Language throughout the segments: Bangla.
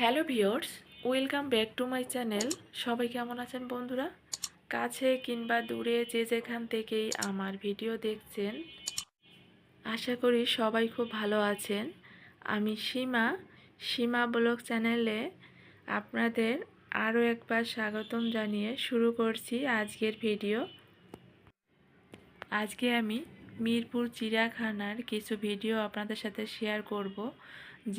Hello viewers, welcome back to my channel. সবাই কেমন আছেন বন্ধুরা? কাছে কিংবা দূরে যে যেখান থেকেই আমার ভিডিও দেখছেন, আশা করি সবাই খুব ভালো আছেন। আমি সীমা ব্লগ চ্যানেলে আপনাদের আরও একবার স্বাগতম জানিয়ে শুরু করছি আজকের ভিডিও। আজকে আমি মিরপুর চিড়িয়াখানার কিছু ভিডিও আপনাদের সাথে শেয়ার করব।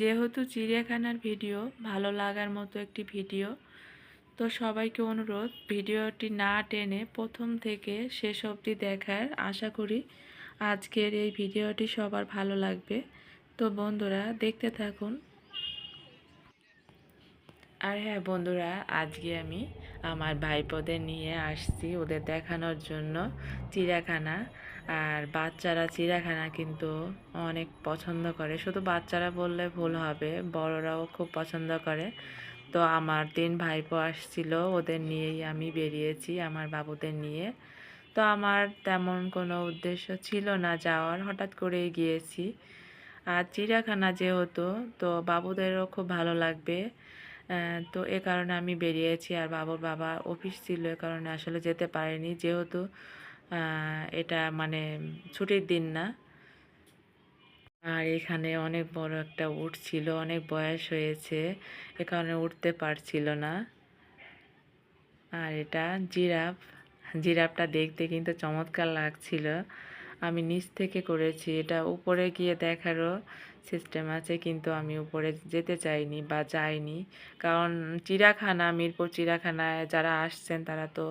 যেহেতু চিড়িয়াখানার ভিডিও ভালো লাগার মতো একটি ভিডিও, তো সবাইকে অনুরোধ ভিডিওটি না টেনে প্রথম থেকে শেষ অবধি দেখার। আশা করি আজকের এই ভিডিওটি সবার ভালো লাগবে। তো বন্ধুরা দেখতে থাকুন। আর হ্যাঁ বন্ধুরা, আজকে আমি আমার ভাইপোদের নিয়ে আসছি ওদের দেখানোর জন্য চিড়িয়াখানা। আর বাচ্চারা চিড়িয়াখানা কিন্তু অনেক পছন্দ করে, শুধু বাচ্চারা বললে ভুল হবে, বড়রাও খুব পছন্দ করে। তো আমার 3 ভাইপো আসছিল, ওদের নিয়েই আমি বেরিয়েছি আমার বাবুদের নিয়ে। তো আমার তেমন কোনো উদ্দেশ্য ছিল না যাওয়ার, হঠাৎ করেই গিয়েছি। আর চিড়িয়াখানা যেহেতু, তো বাবুদেরও খুব ভালো লাগবে। তো এ কারণে আমি বেরিয়েছি। আর বাবুর বাবা অফিস ছিল, এ কারণে আসলে যেতে পারিনি, যেহেতু এটা মানে ছুটির দিন না। আর এখানে অনেক বড় একটা উট ছিল, অনেক বয়স হয়েছে, এ কারণে উঠতে পারছিল না। আর এটা জিরাফ। জিরাফটা দেখতে কিন্তু চমৎকার লাগছিল। আমি নিচ থেকে করেছি, এটা উপরে গিয়ে দেখারও সিস্টেম আছে, কিন্তু আমি উপরে যেতে চাইনি বা যাইনি। কারণ চিড়িয়াখানা, মিরপুর চিড়িয়াখানায় যারা আসছেন তারা তো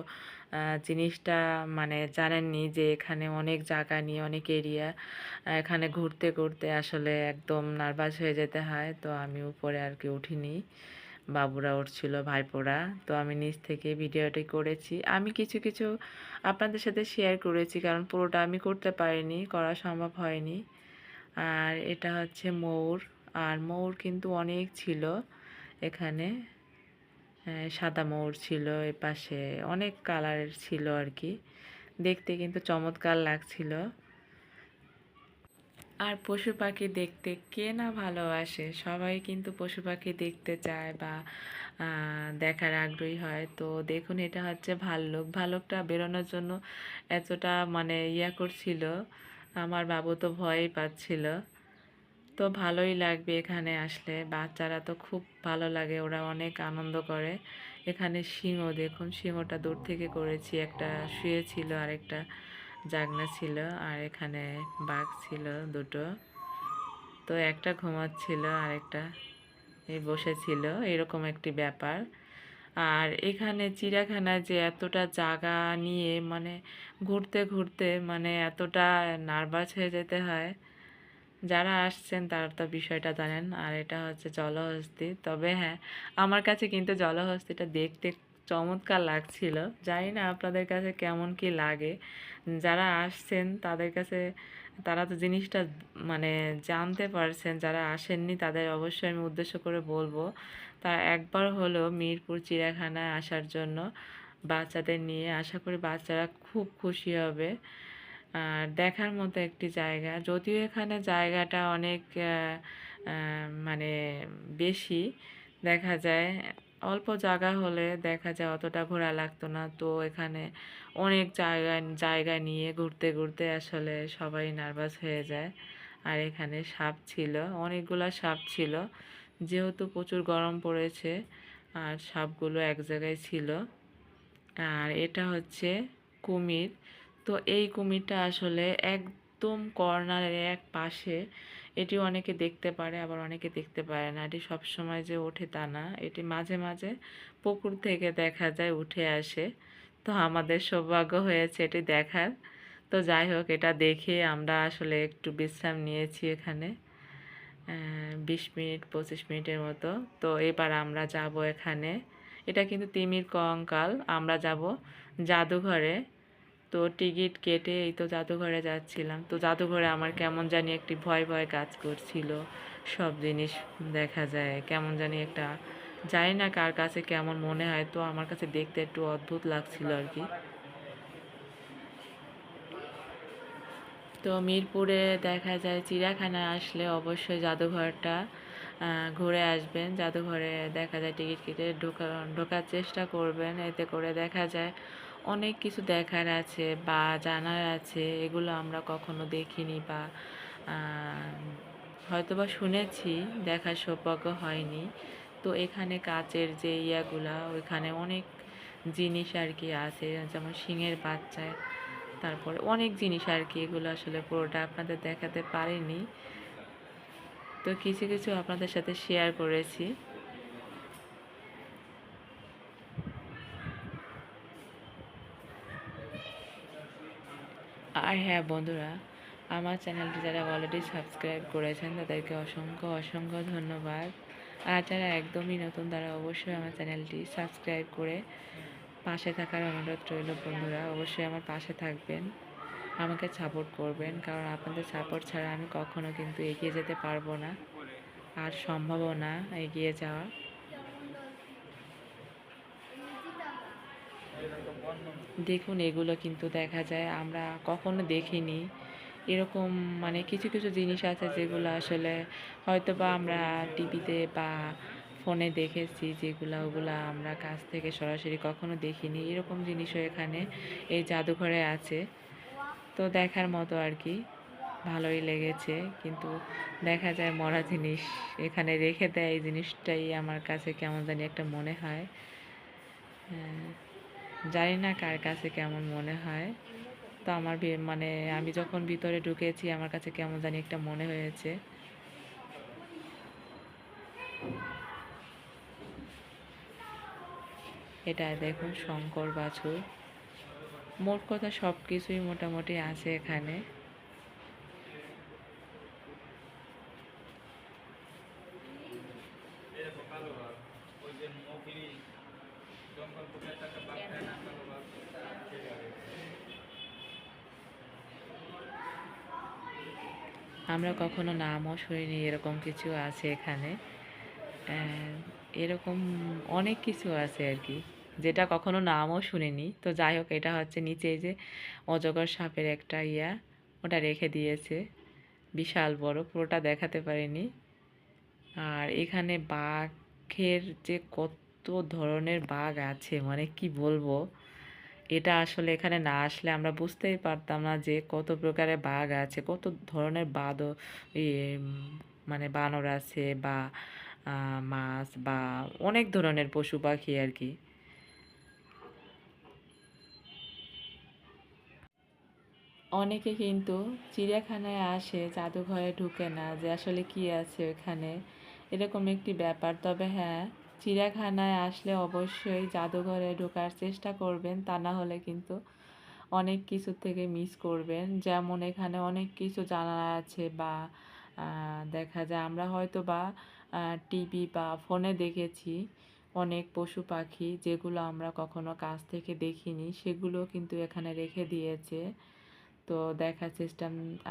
জিনিসটা মানে জানেননি যে এখানে অনেক জায়গা নিয়ে অনেক এরিয়া, এখানে ঘুরতে ঘুরতে আসলে একদম নার্ভাস হয়ে যেতে হয়। তো আমি উপরে আর কি উঠিনি, বাবুরা উঠছিল, ভাইপোরা। তো আমি নিচ থেকে ভিডিওটি করেছি। আমি কিছু কিছু আপনাদের সাথে শেয়ার করেছি, কারণ পুরোটা আমি করতে পারিনি, করা সম্ভব হয়নি। আর এটা হচ্ছে ময়ূর। আর ময়ূর কিন্তু অনেক ছিল এখানে। সাদা ময়ূর ছিল, এপাশে অনেক কালারের ছিল আর কি। দেখতে কিন্তু চমৎকার লাগছিল। আর পশু পাখি দেখতে কে না ভালোবাসে, সবাই কিন্তু পশু পাখি দেখতে চায় বা দেখার আগ্রহী হয়। তো দেখুন, এটা হচ্ছে ভাল্লুক। ভাল্লুকটা বেরোনোর জন্য এতটা মানে করছিল, আমার বাবু তো ভয়ই পাচ্ছিল। তো ভালোই লাগবে এখানে আসলে, বাচ্চারা তো খুব ভালো লাগে, ওরা অনেক আনন্দ করে। এখানে সিংহ দেখুন, সিংহটা দূর থেকে করেছি, একটা শুয়েছিল আর একটা জাগনা ছিল। আর এখানে বাঘ ছিল দুটো, তো একটা ঘুমাচ্ছিল আর একটা এই বসেছিল, এরকম একটি ব্যাপার। আর এখানে চিড়িয়াখানায় যে এতটা জায়গা নিয়ে মানে ঘুরতে ঘুরতে মানে এতটা নার্ভাস হয়ে যেতে হয়, যারা আসছেন তারা তো বিষয়টা জানেন। আর এটা হচ্ছে জলহস্তি। তবে হ্যাঁ, আমার কাছে কিন্তু জলহস্তিটা দেখতে চমৎকার লাগছিল। জানি না আপনাদের কাছে কেমন কি লাগে, যারা আসছেন তাদের কাছে, তারা তো জিনিসটা মানে জানতে পারছেন, যারা আসেননি তাদের অবশ্যই আমি উদ্দেশ্য করে বলবো, তারা একবার হলেও মিরপুর চিড়িয়াখানায় আসার জন্য বাচ্চাদের নিয়ে, আশা করি বাচ্চারা খুব খুশি হবে। আর দেখার মতো একটি জায়গা, যদিও এখানে জায়গাটা অনেক মানে বেশি দেখা যায়, অল্প জায়গা হলে দেখা যায় অতটা ঘোরা লাগতো না। তো এখানে অনেক জায়গা নিয়ে ঘুরতে ঘুরতে আসলে সবাই নার্ভাস হয়ে যায়। আর এখানে সাপ ছিল, অনেকগুলা সাপ ছিল, যেহেতু প্রচুর গরম পড়েছে আর সাপগুলো এক জায়গায় ছিল। আর এটা হচ্ছে কুমির। তো এই কুমিরটা আসলে একদম কর্নারের এক পাশে, এটি অনেকে দেখতে পারে আবার অনেকে দেখতে পারে না, এটি সবসময় যে ওঠে তা না, এটি মাঝে মাঝে পুকুর থেকে দেখা যায় উঠে আসে। তো আমাদের সৌভাগ্য হয়েছে এটি দেখার। তো যাই হোক, এটা দেখে আমরা আসলে একটু বিশ্রাম নিয়েছি এখানে 20 মিনিট 25 মিনিটের মতো। তো এবার আমরা যাব এখানে, এটা কিন্তু তিমির কঙ্কাল, আমরা যাব জাদুঘরে। তো টিকিট কেটে এই তো জাদুঘরে যাচ্ছিলাম। তো জাদুঘরে আমার কেমন জানি একটি ভয় ভয় কাজ করছিল, সব জিনিস দেখা যায় কেমন জানি একটা, জানি না কার কাছে কেমন মনে হয়, তো আমার কাছে দেখতে একটু অদ্ভুত লাগছিল আর কি। তো মিরপুরে দেখা যায় চিড়িয়াখানায় আসলে অবশ্যই জাদুঘরটা ঘুরে আসবেন জাদুঘরে। দেখা যায় টিকিট কেটে ঢোকার চেষ্টা করবেন, এতে করে দেখা যায় অনেক কিছু দেখার আছে বা জানার আছে, এগুলো আমরা কখনো দেখিনি বা হয়তোবা শুনেছি, দেখার সৌভাগ্য হয়নি। তো এখানে কাচের যে ইয়াগুলা, ওইখানে অনেক জিনিস আর কি আছে, যেমন সিংহের বাচ্চা, তারপরে অনেক জিনিস আর কি। এগুলো আসলে পুরোটা আপনাদের দেখাতে পারিনি, তো কিছু কিছু আপনাদের সাথে শেয়ার করেছি। আর হ্যাঁ বন্ধুরা, আমার চ্যানেলটি যারা অলরেডি সাবস্ক্রাইব করেছেন তাদেরকে অসংখ্য অসংখ্য ধন্যবাদ। আর যারা একদমই নতুন তারা অবশ্যই আমার চ্যানেলটি সাবস্ক্রাইব করে পাশে থাকার অনুরোধ রইল। বন্ধুরা অবশ্যই আমার পাশে থাকবেন, আমাকে সাপোর্ট করবেন, কারণ আপনাদের সাপোর্ট ছাড়া আমি কখনো কিন্তু এগিয়ে যেতে পারবো না, আর সম্ভবও না এগিয়ে যাওয়া। দেখুন এগুলো কিন্তু দেখা যায় আমরা কখনো দেখিনি এরকম, মানে কিছু কিছু জিনিস আছে যেগুলো আসলে হয়তোবা আমরা টিভিতে বা ফোনে দেখেছি, যেগুলো ওগুলা আমরা কাছ থেকে সরাসরি কখনো দেখিনি। এরকম জিনিসও এখানে এই জাদুঘরে আছে, তো দেখার মতো আর কি, ভালোই লেগেছে। কিন্তু দেখা যায় মরা জিনিস এখানে রেখে দেয়, এই জিনিসটাই আমার কাছে কেমন জানি একটা মনে হয়। জানি না কার কাছে কেমন মনে হয়, তো আমার মানে আমি যখন ভিতরে ঢুকেছি আমার কাছে কেমন জানি একটা মনে হয়েছে। এটা দেখুন শঙ্কর বাছুর, মোট কথা সব কিছুই মোটামুটি আছে এখানে। আমরা কখনো নামও শুনিনি এরকম কিছু আছে এখানে। এরকম অনেক কিছু আছে আর কি, যেটা কখনো নামও শুনিনি। তো যাই হোক, এটা হচ্ছে নিচে যে অজগর সাপের একটা ওটা রেখে দিয়েছে, বিশাল বড়, পুরোটা দেখাতে পারিনি। আর এখানে বাঘের যে কত ধরনের বাঘ আছে, মানে কি বলবো, এটা আসলে এখানে না আসলে আমরা বুঝতেই পারতাম না যে কত প্রকারের বাঘ আছে, কত ধরনের মানে বানর আছে বা মাছ বা অনেক ধরনের পশু পাখি আর কি। অনেকে কিন্তু চিড়িয়াখানায় আসে, জাদুঘরে ঢুকে না, যে আসলে কি আছে ওখানে, এরকম একটি ব্যাপার। তবে হ্যাঁ, চিড়িয়াখানায় আসলে অবশ্যই জাদুঘরে ঢোকার চেষ্টা করবেন, তা না হলে কিন্তু অনেক কিছু থেকে মিস করবেন। যেমন এখানে অনেক কিছু জানার আছে বা দেখা যায় আমরা হয়তো বা টিভি বা ফোনে দেখেছি অনেক পশু পাখি, যেগুলো আমরা কখনো কাছ থেকে দেখিনি, সেগুলো কিন্তু এখানে রেখে দিয়েছে। তো দেখার চেষ্টা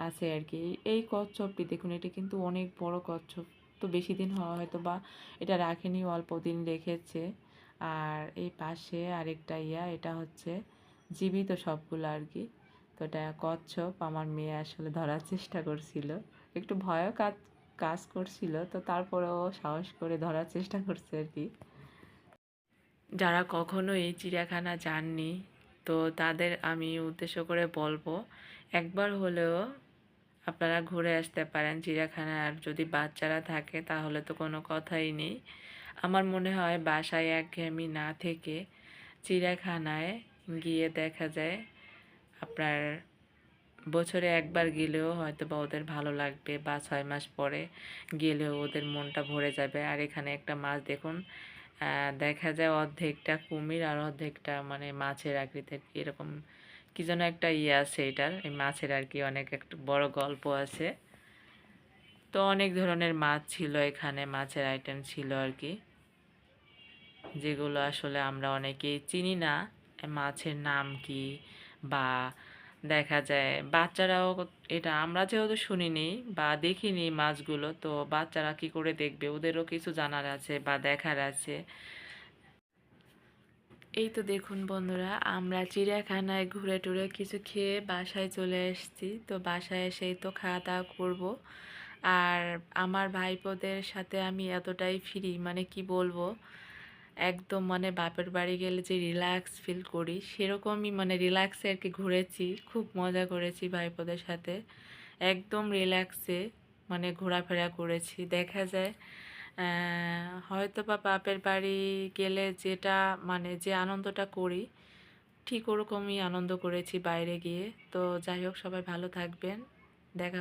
আছে আর কি। এই কচ্ছপটি দেখুন, এটি কিন্তু অনেক বড় কচ্ছপ, তো বেশি দিন হয়তো বা এটা রাখেনি, অল্প দিন রেখেছে। আর এই পাশে আরেকটা এটা হচ্ছে জীবিত সবগুলো আর কি। তো এটা কচ্ছপ, আমার মেয়ে আসলে ধরার চেষ্টা করছিল, একটু ভয়ও কাজ করছিল, তো তারপরেও সাহস করে ধরার চেষ্টা করছে আর কি। যারা কখনো এই চিড়িয়াখানা যাননি, তো তাদের আমি উদ্দেশ্য করে বলবো একবার হলেও আপনারা ঘুরে আসতে পারেন চিড়িয়াখানায়। আর যদি বাচ্চারা থাকে তাহলে তো কোনো কথাই নেই। আমার মনে হয় বাসায় একঘেয়েমি না থেকে চিড়িয়াখানায় গিয়ে দেখা যায় আপনার বছরে একবার গেলেও হয়তো বা ওদের ভালো লাগবে, বা 6 মাস পরে গেলেও ওদের মনটা ভরে যাবে। আর এখানে একটা মাছ দেখুন, দেখা যায় অর্ধেকটা কুমির আর অর্ধেকটা মানে মাছের আকৃতির, এরকম কি যেন একটা আছে এটার, এই মাছের আর কি অনেক একটা বড় গল্প আছে। তো অনেক ধরনের মাছ ছিল এখানে, মাছের আইটেম ছিল আর কি, যেগুলো আসলে আমরা অনেকেই চিনি না মাছের নাম কি, বা দেখা যায় বাচ্চারাও, এটা আমরা যেহেতু শুনিনি বা দেখিনি মাছগুলো, তো বাচ্চারা কি করে দেখবে, ওদেরও কিছু জানার আছে বা দেখার আছে। এই তো দেখুন বন্ধুরা, আমরা চিড়িয়াখানায় ঘুরে টুরে কিছু খেয়ে বাসায় চলে এসেছি। তো বাসায় এসেই তো খাওয়া দাওয়া করবো। আর আমার ভাইপোদের সাথে আমি এতটাই ফ্রি, মানে কি বলবো, একদম মানে বাপের বাড়ি গেলে যে রিল্যাক্স ফিল করি সেরকমই, মানে রিল্যাক্সে আর কি ঘুরেছি, খুব মজা করেছি ভাইপোদের সাথে, একদম রিল্যাক্সে মানে ঘোরাফেরা করেছি। দেখা যায় হয়তো বা বাপের বাড়ি গেলে যেটা মানে যে আনন্দটা করি ঠিক ওরকমই আনন্দ করেছি বাইরে গিয়ে। তো যাই হোক, সবাই ভালো থাকবেন, দেখা